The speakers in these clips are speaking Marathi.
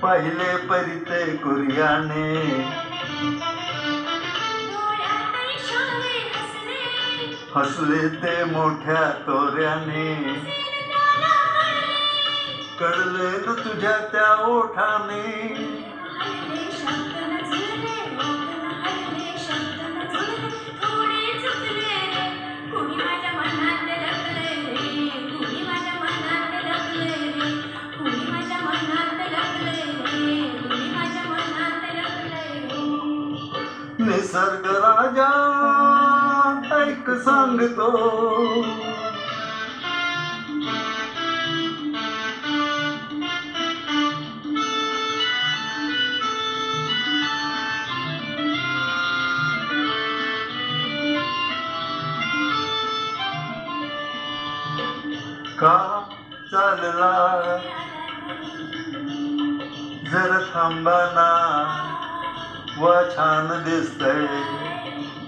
पाहिले परिते कुर्याने हसले ते मोठ्या तोऱ्याने कळले न तुझ्या त्या ओठाने निसर्ग राजा ऐक सांगतो का चालला जर थांबाना व छान दिसतंय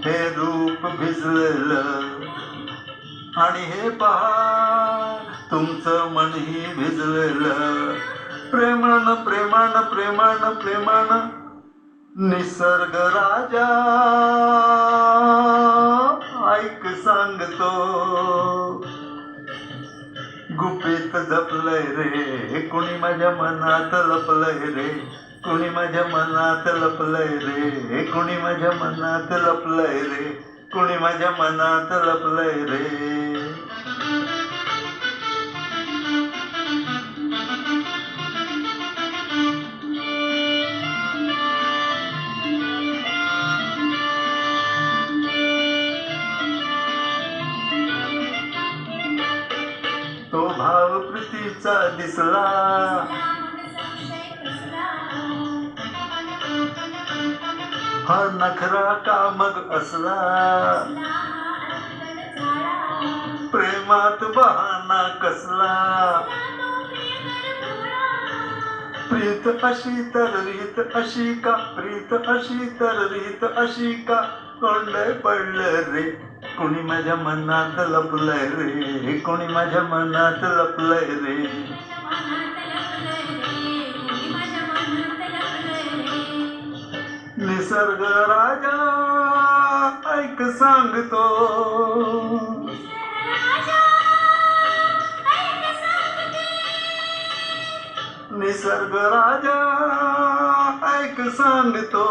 हे रूप भिजलेलं आणि हे पहा तुमचं मनही भिजलेलं प्रेमान प्रेमान प्रेमान प्रेमान निसर्ग राजा ऐक सांगतो गुपित जपलंय रे कुणी माझ्या मनात लपलंय रे कुणी माझ्या मनात लपलंय रे कुणी माझ्या मनात लपलंय रे कुणी माझ्या मनात लपलंय रे तो भाव प्रीतीचा दिसला हा नखरा का मग असला प्रेमात बहाना कसला प्रीत अशी तर रीत अशी का प्रीत अशी तर रीत अशी का कोंडे पडलं रे कोणी माझ्या मनात लपलंय रे कोणी माझ्या मनात लपलंय रे निसर्ग राजा ऐक सांगतो निसर्ग राजा ऐक सांगतो